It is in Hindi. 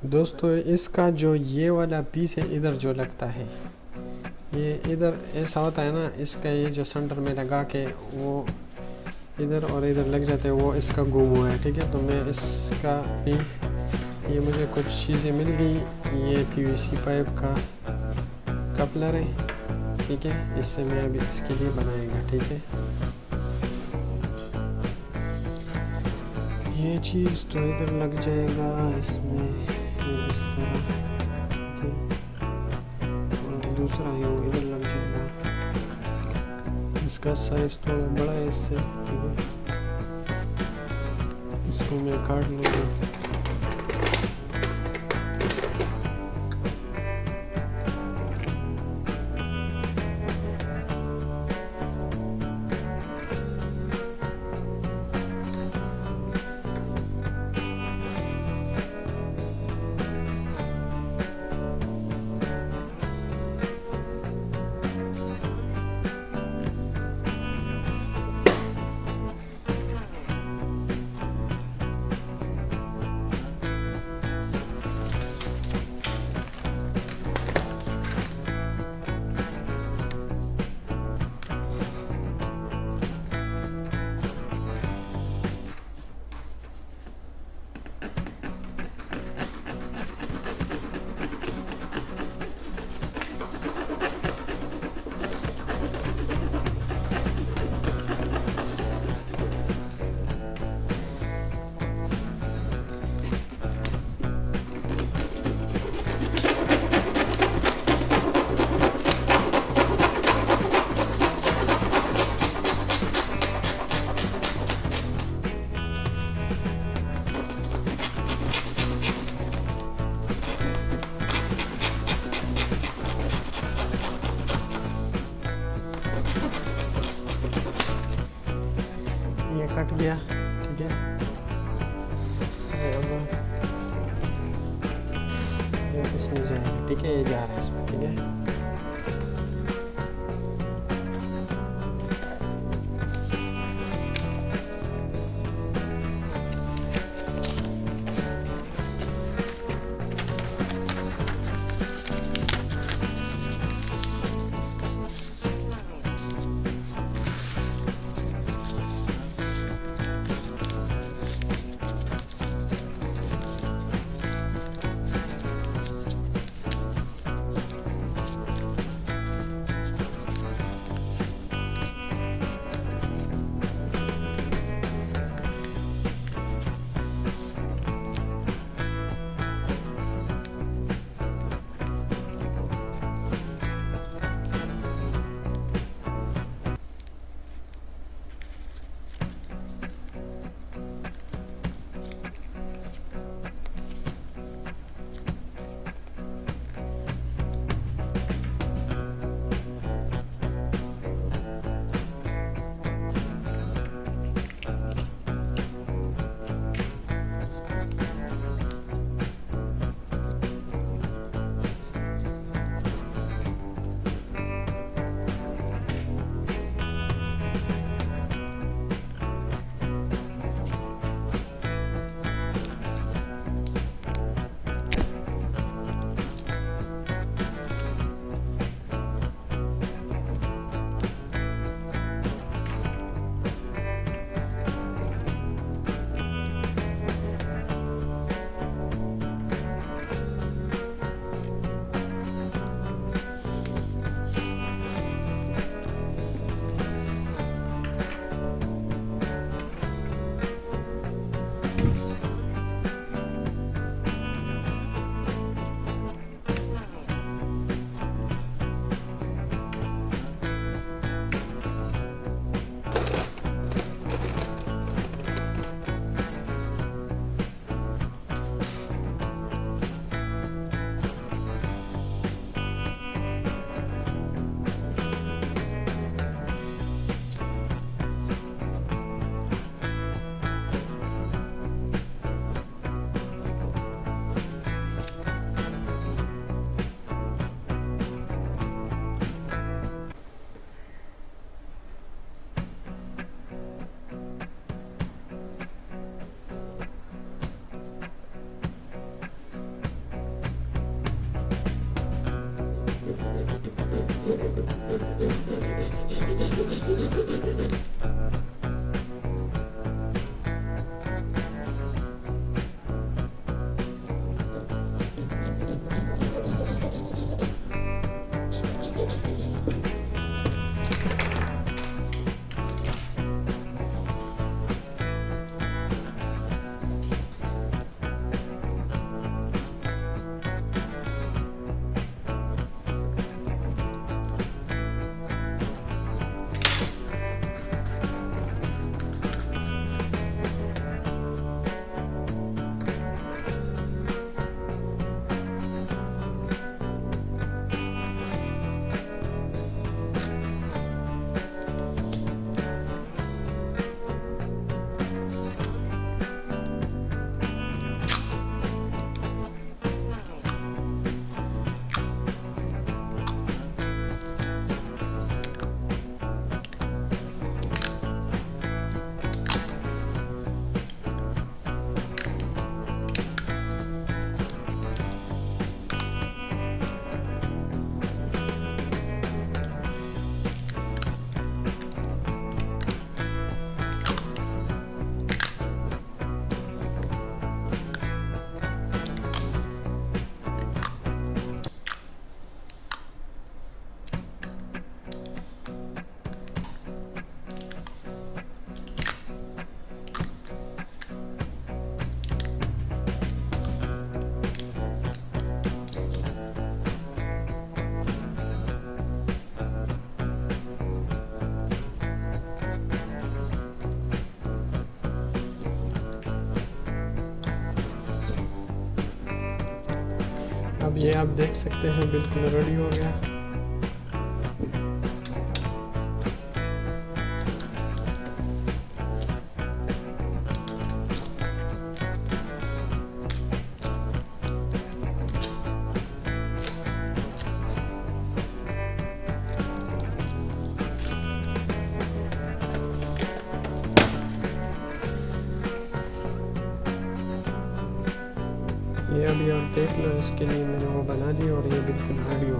दोस्तों इसका जो ये वाला पीस है इधर जो लगता है, ये इधर ऐसा होता है ना, इसका ये जो सेंटर में लगा के वो इधर और इधर लग जाते हैं, वो इसका गुम हुआ है। ठीक है, तो मैं इसका भी ये मुझे कुछ चीज़ें मिल गई। ये पीवीसी पाइप का कपलर है। ठीक है, इससे मैं अभी इसके लिए बनाएगा। ठीक है, ये चीज़ तो इधर लग जाएगा इसमें, ये इस तरह। ठीक है, और दूसरा है वो इधर लग जाएगा। इसका साइज थोड़ा बड़ा है इससे। ठीक है, इसको मैं काट लूँगा। कट गया। ठीक है, अब इसमें जाएगा। ठीक है, ये जा रहा है इसमें। ठीक है, अब ये आप देख सकते हैं बिल्कुल रेडी हो गया। ये अभी आप देख लो, इसके लिए मैंने वो बना दी और ये बिल्कुल रेडी हो